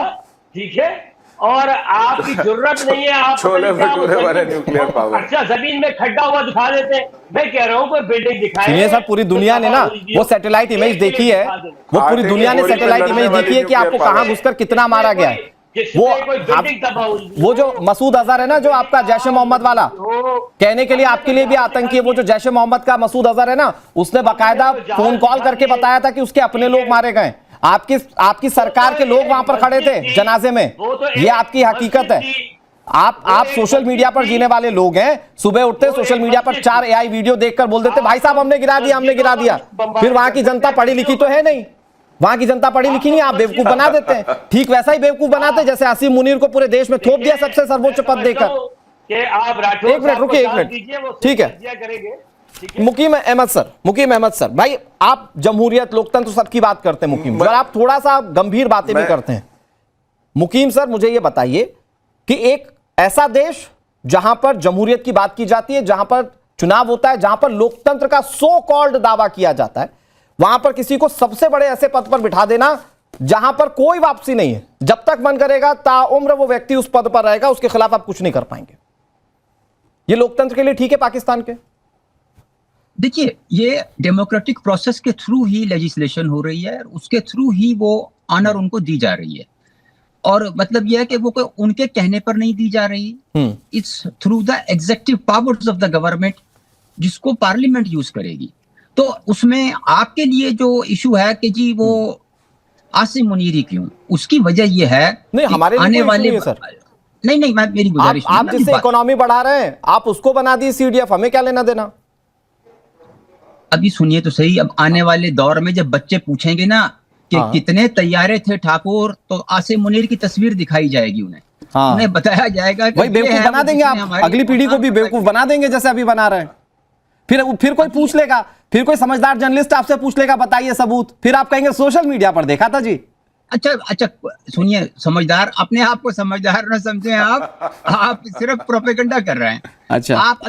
ठीक है। और आपकी जरूरत नहीं है आप छोले भटूरे वाले न्यूक्लियर पावर। अच्छा जमीन में खड्डा हुआ दिखा देते हैं, मैं कह रहा हूँ कोई बिल्डिंग दिखाए। ये सर पूरी दुनिया ने ना वो सैटेलाइट इमेज देखी है, वो पूरी दुनिया ने सैटेलाइट इमेज देखी है कि आपको कहां घुसकर कितना मारा गया है। वो जो मसूद अजहर है ना, जो आपका जैश ए मोहम्मद वाला, कहने के लिए आपके लिए भी आतंकी है, वो जो जैश ए मोहम्मद का मसूद अजहर है ना, उसने बाकायदा फोन कॉल करके बताया था कि उसके अपने लोग मारे गए। आपकी सरकार के लोग वहां पर खड़े थे जनाजे में। ये आपकी हकीकत है। आप सोशल मीडिया पर जीने वाले लोग हैं। सुबह उठते सोशल मीडिया पर 4 AI वीडियो देखकर बोल देते भाई साहब हमने गिरा दिया, हमने गिरा दिया। फिर वहां की जनता पढ़ी लिखी तो है नहीं, वहां की जनता पढ़ी लिखी नहीं, आप बेवकूफ बना देते हैं। ठीक वैसा ही बेवकूफ बनाते जैसे असीम मुनीर को पूरे देश में थोप दिया सबसे सर्वोच्च पद देकर। एक मिनट रुकिए, एक मिनट, ठीक है। मुकीम अहमद सर, भाई आप जमहूरियत, लोकतंत्र सबकी बात करते हैं मुकीम, अगर आप थोड़ा सा गंभीर बातें भी करते हैं। मुकीम सर मुझे ये बताइए कि एक ऐसा देश जहां पर जमहूरियत की बात की जाती है, जहां पर चुनाव होता है, जहां पर लोकतंत्र का सो कॉल्ड दावा किया जाता है, वहां पर किसी को सबसे बड़े ऐसे पद पर बिठा देना जहां पर कोई वापसी नहीं है, जब तक मन करेगा ताउम्र वो व्यक्ति उस पद पर रहेगा, उसके खिलाफ आप कुछ नहीं कर पाएंगे। ये लोकतंत्र के लिए ठीक है पाकिस्तान के? देखिए, ये डेमोक्रेटिक प्रोसेस के थ्रू ही लेजिस्लेशन हो रही है, उसके थ्रू ही वो ऑनर उनको दी जा रही है। और मतलब यह है कि वो उनके कहने पर नहीं दी जा रही, it's through the executive powers of the government, जिसको पार्लियामेंट यूज करेगी। तो उसमें आपके लिए जो इशू है कि जी वो आसिम मुनीरी क्यों, उसकी वजह यह है नहीं, हमारे आने वाले सर नहीं मैं मेरी गुजारिश, आप जिससे इकोनॉमी बढ़ा रहे हैं आप उसको बना दी CDF, हमें क्या लेना देना? अभी सुनिए तो सही, अब आने वाले दौर में जब बच्चे पूछेंगे ना कि हाँ। कितने तैयारे थे ठाकुर, तो आसिम मुनीर की तस्वीर दिखाई जाएगी उन्हें। हाँ। उन्हें बताया जाएगा कि वही ये बेवकूफ है बना वो देंगे जिसने आप, हमारी अगली पीढ़ी को भी औकात बेवकूफ बना देंगे जैसे अभी बना रहे हैं। फिर कोई पूछ लेगा, फिर कोई समझदार जर्नलिस्ट आपसे पूछ लेगा बताइए सबूत, फिर आप कहेंगे सोशल मीडिया पर देखा था जी। अच्छा सुनिए, समझदार, अपने आप को समझदार ना समझें आप सिर्फ प्रोपेगेंडा कर रहे हैं। अच्छा। आप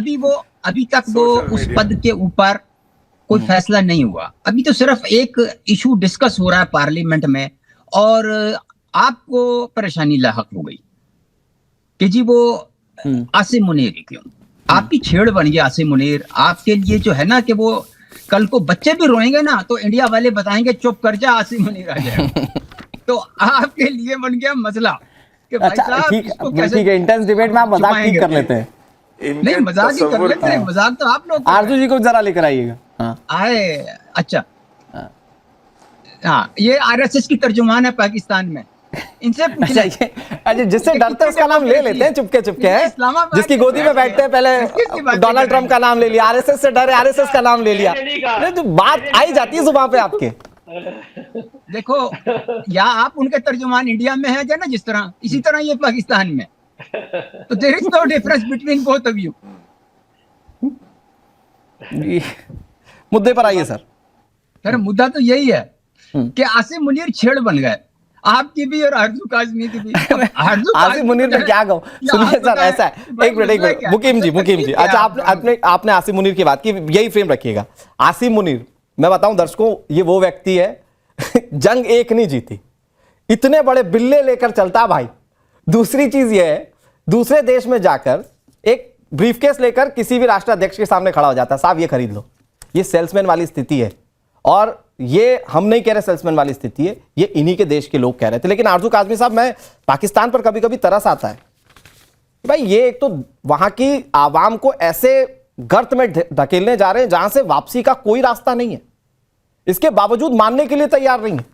अभी तक वो उस पद के ऊपर कोई फैसला नहीं हुआ, अभी तो सिर्फ एक इशू डिस्कस हो रहा है पार्लियामेंट में, और आपको परेशानी लाहक हो गई कि जी वो आसिम मुनीर क्यों, आपकी छेड़ बन गया आसिम मुनीर। आपके लिए जो है ना कि वो कल को बच्चे भी रोएंगे ना तो इंडिया वाले बताएंगे चुप कर जा, आसिम मुनीर आ जाए। तो आपके लिए बन गया मसला कि भाई अच्छा साहब ठीक इसको कैसे ठीक है, इंटेंस डिबेट में आप मजाक ठीक कर लेते हैं। नहीं, मजाक ही कर लेते हैं, मजाक तो आप लोग आरजू जी को जरा लेकर आइएगा। हाँ। आए। अच्छा हाँ, ये आरएसएस की तर्जुमान है पाकिस्तान में, इनसे अच्छा जिससे डरते हैं उसका नाम ले लेते हैं चुपके है, जिसकी गोदी में बैठते हैं पहले डोनाल्ड ट्रम्प का नाम ले लिया, आरएसएस से डरे आरएसएस का नाम ले लिया, तो बात आई जाती है जुबान पे आपके। देखो, या आप उनके तर्जुमान इंडिया में है ना, जिस तरह इसी तरह ये पाकिस्तान में, तो there is no difference between both of you. मुद्दे पर आइए सर। मुद्दा तो यही है कि आसिम मुनीर छेड़ बन गए, आपकी भी और आरजू काज़मी की भी। आसिम मुनीर ने क्या कहूं, सुनिए सर, ऐसा है, एक मिनट मुकीम जी, अच्छा आपने आसिम मुनीर की बात की, यही फ्रेम रखिएगा। आसिम मुनीर, मैं बताऊं दर्शकों, ये वो व्यक्ति है जंग एक नहीं जीती, इतने बड़े बिल्ले लेकर चलता भाई। दूसरी चीज ये है, दूसरे देश में जाकर एक ब्रीफकेस लेकर किसी भी राष्ट्राध्यक्ष के सामने खड़ा हो जाता है, साहब ये खरीद लो। ये सेल्समैन वाली स्थिति है, और ये हम नहीं कह रहे सेल्समैन वाली स्थिति है, ये इन्हीं के देश के लोग कह रहे थे। लेकिन आरजू काज़मी साहब, मैं पाकिस्तान पर कभी कभी तरस आता है भाई, ये एक तो वहां की आवाम को ऐसे गर्त में धकेलने जा रहे हैं जहां से वापसी का कोई रास्ता नहीं है, इसके बावजूद मानने के लिए तैयार नहीं है।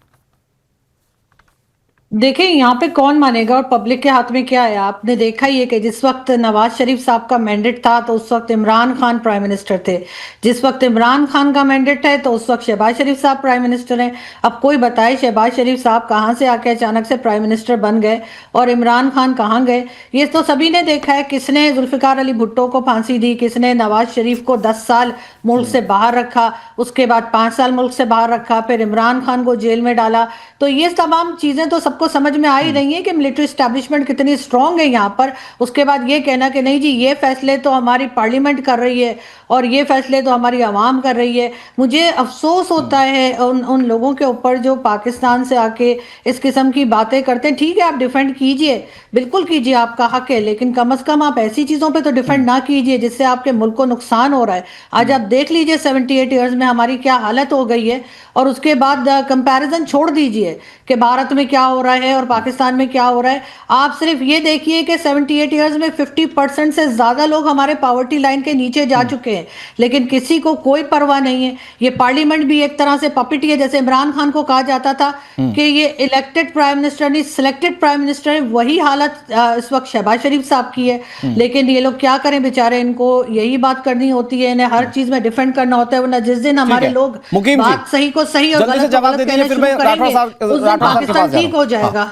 देखिए, यहाँ पे कौन मानेगा और पब्लिक के हाथ में क्या है। आपने देखा ही है कि जिस वक्त नवाज शरीफ साहब का मैंडेट था तो उस वक्त इमरान खान प्राइम मिनिस्टर थे, जिस वक्त इमरान खान का मैंडेट है तो उस वक्त शहबाज शरीफ साहब प्राइम मिनिस्टर हैं। अब कोई बताए शहबाज शरीफ साहब कहाँ से आके अचानक से प्राइम मिनिस्टर बन गए और इमरान खान कहाँ गए। ये तो सभी ने देखा है, किसने जुल्फिकार अली भुट्टो को फांसी दी, किसने नवाज शरीफ को 10 साल मुल्क से बाहर रखा, उसके बाद 5 साल मुल्क से बाहर रखा, फिर इमरान खान को जेल में डाला। तो ये तमाम चीजें तो सबको समझ में आ ही रही है कि मिलिट्री एस्टैब्लिशमेंट कितनी स्ट्रांग है यहाँ पर। उसके बाद ये कहना कि नहीं जी ये फैसले तो हमारी पार्लियामेंट कर रही है और ये फैसले तो हमारी आवाम कर रही है। मुझे अफसोस होता है उन लोगों के ऊपर जो पाकिस्तान से आके इस किस्म की बातें करते हैं। ठीक है, आप डिफेंड कीजिए, बिल्कुल कीजिए, आपका हक है, लेकिन कम से कम आप ऐसी चीजों पे तो डिफेंड ना कीजिए जिससे आपके मुल्क को नुकसान हो रहा है। आज आप देख लीजिए 78 ईयर्स में हमारी क्या हालत हो गई है, और उसके बाद कंपैरिजन छोड़ दीजिए कि भारत में क्या हो रहा है और पाकिस्तान में क्या हो रहा है। आप सिर्फ ये देखिए कि 78 ईयर्स में 50% से ज्यादा लोग हमारे पॉवर्टी लाइन के नीचे जा चुके हैं, लेकिन किसी को कोई परवाह नहीं है। ये पार्लियामेंट भी एक तरह से पपिट है, जैसे इमरान खान को कहा जाता था कि ये इलेक्टेड प्राइम मिनिस्टर नहीं सिलेक्टेड प्राइम मिनिस्टर है। वही हालत इस वक्त शहबाज शरीफ साहब की है। लेकिन ये लोग क्या करें बेचारे, इनको यही बात करनी होती है, इन्हें हर चीज में डिफेंड करना होता है, वरना जिस दिन हमारे लोग बात सही को सही और गलत को गलत कहना शुरू करेंगे उस दिन पाकिस्तान ठीक हो जाएगा।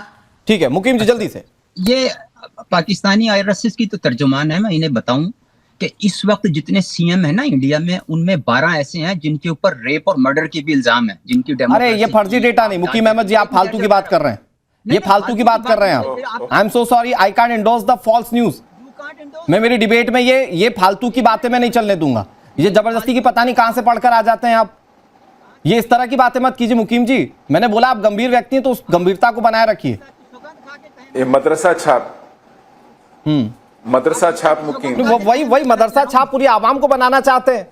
ठीक है मुकीम जी, जल्दी से। ये पाकिस्तानी आरएसएस की तो तर्जुमान है। मैं इन्हें बताऊं कि इस वक्त जितने सीएम है ना इंडिया में, उनमें 12 ऐसे हैं जिनके ऊपर रेप और मर्डर के भी इल्जाम है, जिनकी अरे ये फर्जी डेटा नहीं मुकीम अहमद जी, आप फालतू की बात कर रहे हैं, ये फालतू की बात कर रहे हैं आप। I am so sorry, I can't endorse the false news. मैं मेरी डिबेट में ये फालतू की बातें मैं नहीं चलने दूंगा। ये जबरदस्ती की पता नहीं कहां से पढ़कर आ जाते हैं आप, ये इस तरह की बातें मत कीजिए मुकीम जी। मैंने बोला आप गंभीर व्यक्ति हैं तो उस गंभीरता को बनाए रखिए। ये मदरसा छाप मुकीम, वही मदरसा छाप पूरी आवाम को बनाना चाहते हैं।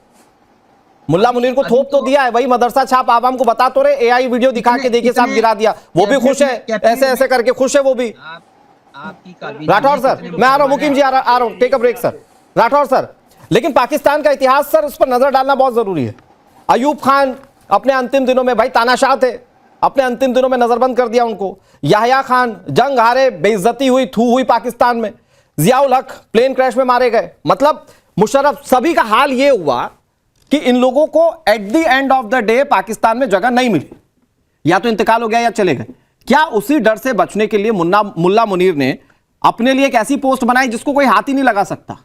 मुल्ला मुनीर को थोप तो दिया है, वही मदरसा छाप आवाम को बता तो रहे। एआई वीडियो दिखा के देखिए साहब गिरा दिया, वो भी खुश है, ऐसे ऐसे करके खुश है वो भी। राठौर सर, मैं आ रहा हूं मुकीम जी, आ रहा हूं, take a break sir. Rathore sir, लेकिन पाकिस्तान का इतिहास सर उस पर नजर डालना बहुत जरूरी है। अयूब खान अपने अंतिम दिनों में भाई तानाशाह थे, अपने अंतिम दिनों में नजरबंद कर दिया उनको। याह्या खान जंग हारे, बेइज्जती हुई, थू हुई पाकिस्तान में। जियाउल हक प्लेन क्रैश में मारे गए। मतलब मुशर्रफ, सभी का हाल यह हुआ कि इन लोगों को at the end of the day Pakistan में जगह नहीं मिली। या तो इंतकाल हो गया या चले गए। क्या उसी डर से बचने के लिए मुल्ला मुनीर ने अपने लिए एक ऐसी पोस्ट बनाई जिसको कोई हाथ ही नहीं लगा सकता?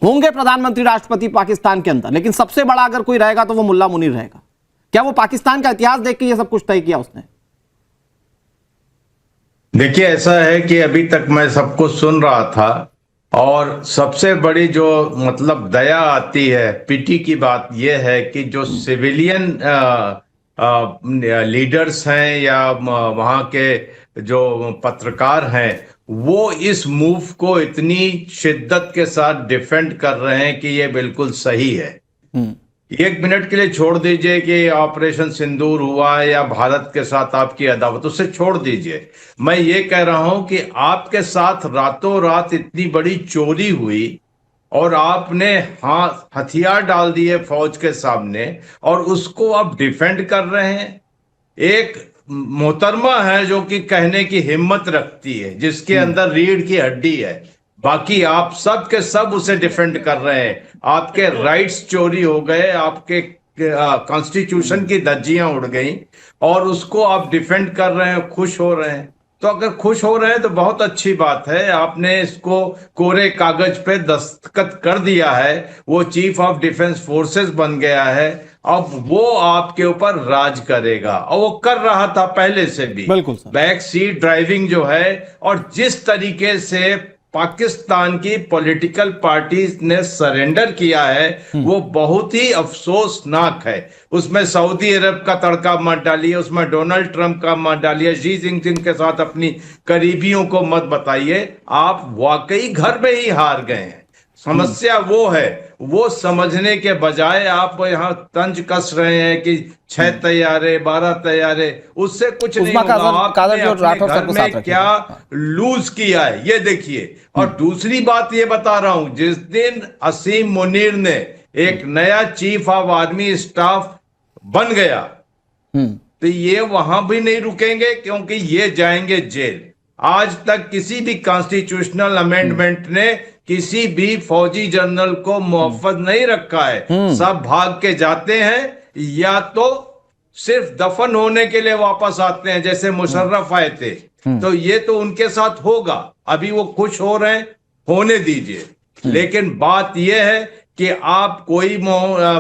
होंगे प्रधानमंत्री राष्ट्रपति पाकिस्तान के अंदर, लेकिन सबसे बड़ा अगर कोई रहेगा तो वो मुल्ला मुनीर रहेगा। क्या वो पाकिस्तान का इतिहास देख के ये सब कुछ तय किया उसने? देखिए, ऐसा है कि अभी तक मैं सब कुछ सुन रहा था और सबसे बड़ी जो मतलब दया आती है, पीटी की बात यह है कि जो सिविलियन लीडर्स हैं या वहाँ के जो पत्रकार हैं, वो इस मूव को इतनी शिद्दत के साथ डिफेंड कर रहे हैं कि ये बिल्कुल सही है। एक मिनट के लिए छोड़ दीजिए कि ऑपरेशन सिंदूर हुआ है या भारत के साथ आपकी अदावत, उससे छोड़ दीजिए। मैं ये कह रहा हूं कि आपके साथ रातों रात इतनी बड़ी चोरी हुई और आपने हथियार डाल दिए फौज के सामने और उसको आप डिफेंड कर रहे हैं। एक मोहतरमा है जो कि कहने की हिम्मत रखती है, जिसके अंदर रीढ़ की हड्डी है, बाकी आप सब के सब उसे डिफेंड कर रहे हैं। आपके राइट्स चोरी हो गए, आपके कॉन्स्टिट्यूशन की धज्जियां उड़ गई और उसको आप डिफेंड कर रहे हैं, खुश हो रहे हैं। तो अगर खुश हो रहे हैं तो बहुत अच्छी बात है, आपने इसको कोरे कागज पे दस्तखत कर दिया है, वो चीफ ऑफ डिफेंस फोर्सेस बन गया है, अब वो आपके ऊपर राज करेगा और वो कर रहा था पहले से भी। बिल्कुल बैक सीट ड्राइविंग जो है, और जिस तरीके से पाकिस्तान की पॉलिटिकल पार्टीज ने सरेंडर किया है वो बहुत ही अफसोसनाक है। उसमें सऊदी अरब का तड़का मत डालिए, उसमें डोनाल्ड ट्रंप का मत डालिए, शी जिनपिंग के साथ अपनी करीबियों को मत बताइए। आप वाकई घर में ही हार गए हैं। समस्या वो है, वो समझने के बजाय आप यहाँ तंज कस रहे हैं कि 6 तैयारे 12 तैयारे, उससे कुछ नहीं होगा। आपने अपने घर में क्या लूज किया है ये देखिए। और दूसरी बात ये बता रहा हूं, जिस दिन असीम मुनीर ने एक नया चीफ ऑफ आर्मी स्टाफ बन गया तो ये वहां भी नहीं रुकेंगे, क्योंकि ये जाएंगे जेल। आज तक किसी भी कॉन्स्टिट्यूशनल अमेंडमेंट ने किसी भी फौजी जनरल को मुआवज नहीं रखा है। सब भाग के जाते हैं या तो सिर्फ दफन होने के लिए वापस आते हैं, जैसे मुशर्रफ आए थे। तो ये तो उनके साथ होगा। अभी वो खुश हो रहे हैं, होने दीजिए। लेकिन बात यह है कि आप कोई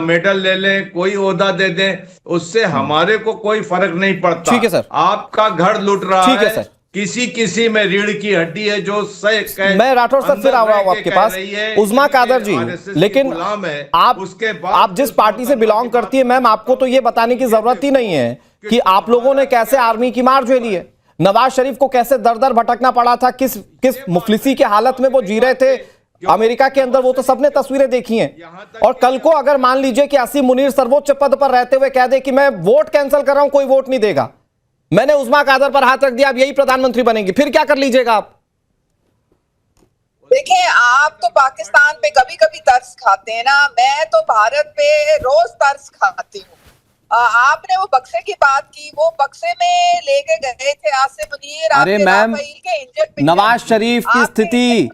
मेडल ले लें, कोई ओहदा दे दें, उससे हमारे को कोई फर्क नहीं पड़ता। ठीक है सर, आपका घर लूट रहा है सर। किसी में रीढ़ की हड्डी है जो मैं राठौर सर फिर आ रहा हूं आपके पास, उज़मा कादर जी। लेकिन आप जिस पार्टी से बिलोंग करती है मैम, आपको तो ये बताने की जरूरत ही नहीं है कि आप लोगों ने कैसे आर्मी की मार झेली है, नवाज शरीफ को कैसे दर दर भटकना पड़ा था, किस मुफलिसी के हालत में वो जी रहे थे अमेरिका के अंदर, वो तो सबने तस्वीरें देखी हैं। और कल को अगर मान लीजिए कि असीम मुनीर सर्वोच्च पद पर रहते हुए कह दे कि मैं वोट कैंसिल कर रहा हूं, कोई वोट नहीं देगा, मैंने उज़मा कादर पर हाथ रख दिया, अब यही प्रधानमंत्री बनेंगी, फिर क्या कर लीजिएगा आप? देखें, आप तो पाकिस्तान पे कभी कभी तरस खाते हैं ना, मैं तो भारत पे रोज तरस खाती हूँ। आपने वो बक्से की बात की, वो बक्से में लेके गए थे आसिम मुनीर। अरे मैम, नवाज शरीफ की स्थिति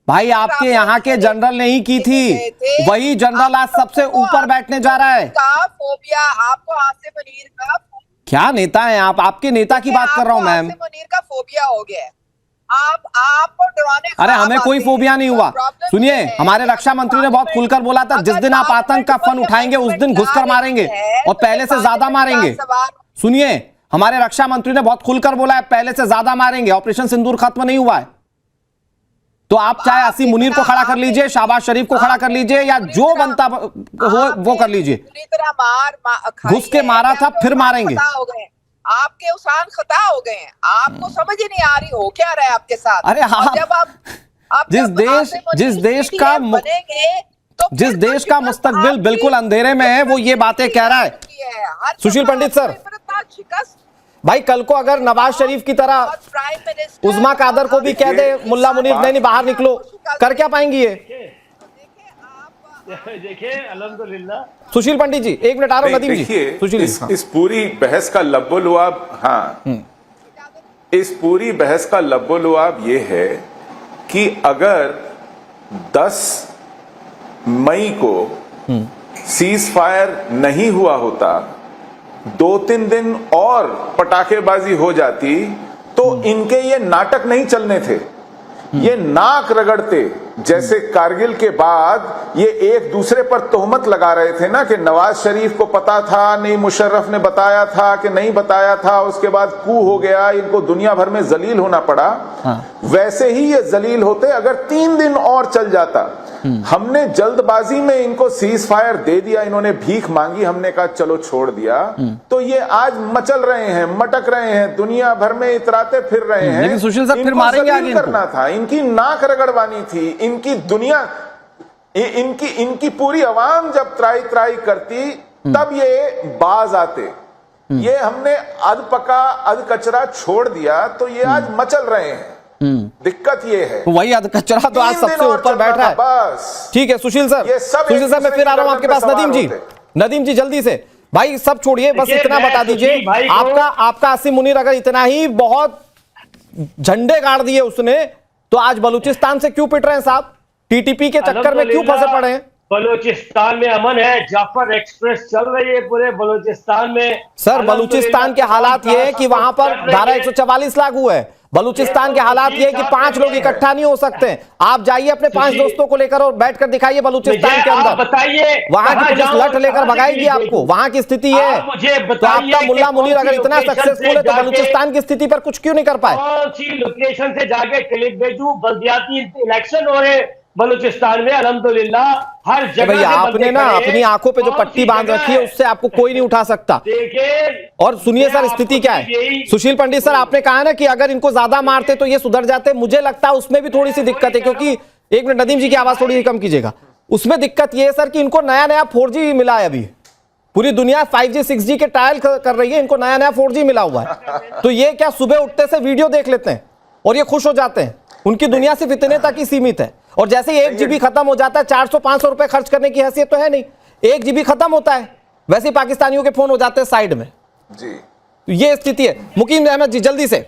भाई आपके यहाँ के जनरल ने ही की थी, वही जनरल आज सबसे ऊपर बैठने जा रहा है। फोबिया आपको आसिम मुनीर का, क्या नेता हैं आप? आपके नेता की बात कर रहा हूं मैम। आसिम मुनीर का फोबिया हो गया है। आपको डराने, अरे हमें कोई फोबिया नहीं हुआ। सुनिए, हमारे रक्षा मंत्री ने बहुत खुलकर बोला था, जिस दिन आप आतंक का फन उठाएंगे उस दिन घुसकर मारेंगे और पहले से ज्यादा मारेंगे। सुनिए, हमारे रक्षा मंत्री ने बहुत खुलकर बोला है, पहले से ज्यादा मारेंगे। ऑपरेशन सिंदूर खत्म नहीं हुआ है, तो आप चाहे असीम मुनीर को खड़ा कर लीजिए, शहबाज शरीफ को खड़ा कर लीजिए, या जो बनता हो वो कर लीजिए। पूरी तरह मार घुस के मारा था, फिर मारेंगे। आपके उसान खता हो गए हैं, आपको समझ ही नहीं आ रही हो क्या रहा है आपके साथ। अरे हाँ, जब आप जिस देश का मुस्तकबिल बिल्कुल अंधेरे में है, वो ये बातें कह रहा है। सुशील पंडित सर, भाई कल को अगर नवाज शरीफ की तरह उज़मा कादर को भी कह दे मुल्ला मुनीर नहीं बाहर निकलो, कर क्या पाएंगी ये? देखिए अल्हम्दुलिल्लाह। सुशील पंडित जी, एक मिनट आ रहा हूं। नदीम जी, सुशील इस पूरी बहस का लब्बो-लुआब इस पूरी बहस का लब्बो-लुआब ये है कि अगर 10 मई को सीज फायर नहीं हुआ होता, 2-3 दिन और पटाखेबाजी हो जाती तो इनके ये नाटक नहीं चलने थे। ये नाक रगड़ते, जैसे कारगिल के बाद ये एक दूसरे पर तोहमत लगा रहे थे ना कि नवाज शरीफ को पता था नहीं, मुशर्रफ ने बताया था कि नहीं बताया था, उसके बाद कू हो गया, इनको दुनिया भर में जलील होना पड़ा। वैसे ही ये जलील होते अगर 3 दिन और चल जाता। हमने जल्दबाजी में इनको सीज फायर दे दिया, इन्होंने भीख मांगी, हमने कहा चलो छोड़ दिया, तो ये आज मचल रहे हैं, मटक रहे हैं, दुनिया भर में इतराते फिर रहे हैं। लेकिन सुशील साहब फिर मारेंगे आगे करना था, इनकी नाक रगड़वानी थी, इनकी दुनिया, इनकी पूरी आवाम जब त्राई त्राई करती तब ये बाज आते। ये हमने अध पका अध कचरा छोड़ दिया तो ये आज मचल रहे हैं। दिक्कत ये है, वही कचरा तो आज सबसे ऊपर बैठ रहा है। बस ठीक है सुशील सर, सुशील सर मैं फिर आ रहा हूं आपके पास। नदीम जी जल्दी से भाई, सब छोड़िए, बस इतना बता दीजिए, आपका आसिम मुनीर अगर इतना ही बहुत झंडे गाड़ दिए उसने, तो आज बलूचिस्तान से क्यों पिट रहे हैं साहब? टीटीपी के चक्कर में क्यों फंसे पड़े हैं? बलूचिस्तान में अमन है, जाफर एक्सप्रेस चल रही है पूरे बलूचिस्तान में। सर बलूचिस्तान के हालात ये है कि वहां पर धारा 144 लागू है। बलूचिस्तान के हालात ये है कि 5 लोग इकट्ठा नहीं हो सकते। आप जाइए अपने 5 दोस्तों को लेकर और बैठकर दिखाइए बलूचिस्तान के अंदर, बताइए वहां की पुलिस लठ लेकर भगाएगी आपको। वहां की स्थिति है। तो आपका मुल्ला मुनीर अगर इतना सक्सेसफुल है तो बलूचिस्तान की स्थिति पर कुछ क्यों नहीं कर पाए? कौन सी लोकेशन से जाके क्लिक भेजू? बल्दियाती इलेक्शन हो रहे बलूचिस्तान में, अल्हम्दुलिल्लाह हर जगह। भैया आपने ना अपनी आंखों पे जो पट्टी बांध रखी है उससे आपको कोई नहीं उठा सकता। और सुनिए सर स्थिति क्या है, सुशील पंडित सर आपने कहा ना कि अगर इनको ज्यादा मारते तो ये सुधर जाते। मुझे लगता है उसमें भी थोड़ी सी दिक्कत है, क्योंकि एक मिनट नदीम जी की आवाज थोड़ी सी कम कीजिएगा। उसमें दिक्कत ये है सर कि इनको नया नया 4G मिला है। अभी पूरी दुनिया 5G 6G के ट्रायल कर रही है, इनको नया नया 4G मिला हुआ है। तो ये क्या सुबह उठते से वीडियो देख लेते हैं और ये खुश हो जाते हैं। उनकी दुनिया सिर्फ इतने तक ही सीमित है। और जैसे ही 1 GB खत्म हो जाता है, 400-500 रुपए खर्च करने की हैसियत तो है नहीं, 1 GB खत्म होता है, वैसे ही पाकिस्तानियों के फोन हो जाते हैं साइड में जी। तो ये स्थिति है। मुकीम अहमद जी जल्दी से,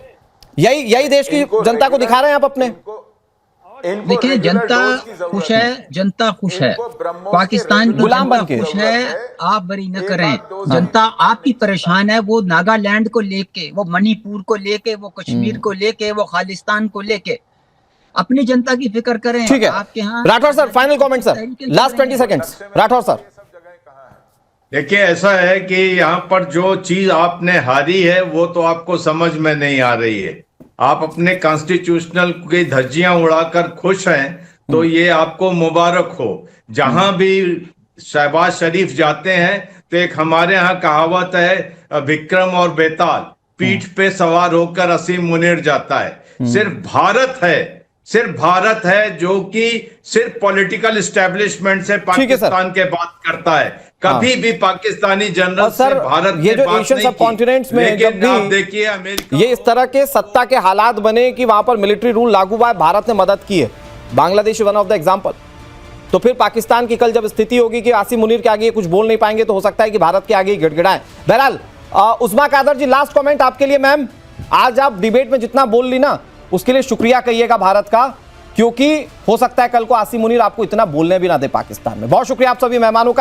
यही देश की जनता को दिखा रहे हैं आप अपने। देखिए जनता खुश है, जनता खुश है, पाकिस्तान की गुलाम बन के खुश है, आप वरी न करें। जनता आपकी परेशान है, वो नागालैंड को लेके, वो मणिपुर को लेके, वो कश्मीर को लेके, वो खालिस्तान को लेके अपनी जनता की फिक्र करें। ठीक है आपके यहाँ Rathore sir final comment sir, last 20 seconds Rathore sir. देखिए ऐसा है कि यहाँ पर जो चीज आपने हारी है वो तो आपको समझ में नहीं आ रही है। आप अपने कॉन्स्टिट्यूशनल की धज्जियां उड़ाकर खुश हैं तो ये आपको मुबारक हो। जहां भी शहबाज शरीफ जाते हैं तो एक हमारे यहाँ कहावत है, विक्रम और बेताल, पीठ पे सवार होकर असीम मुनीर जाता है। सिर्फ भारत है जो कि सिर्फ पॉलिटिकल एस्टेब्लिशमेंट से पाकिस्तान के बात करता है। कभी भी पाकिस्तानी जनरल से भारत ये के जो बात एशियन नहीं सब कॉन्टिनेंट्स में लेकिन जब भी आप देखिए अमेरिका, ये इस तरह के सत्ता के हालात बने कि वहां पर मिलिट्री रूल लागू हुआ है, भारत ने मदद की है। Bangladesh one of the example. तो फिर पाकिस्तान की कल जब स्थिति होगी कि आसिम मुनीर के आगे कुछ बोल नहीं पाएंगे तो हो सकता है कि भारत के आगे ही गिड़गिड़ाएं। बहरहाल उस्मा कादर जी लास्ट कमेंट आपके लिए। मैम आज आप डिबेट में जितना बोल ली ना उसके लिए शुक्रिया कहिएगा भारत का, क्योंकि हो सकता है कल को आसिम मुनीर आपको इतना बोलने भी ना दे पाकिस्तान में। बहुत शुक्रिया आप सभी मेहमानों का।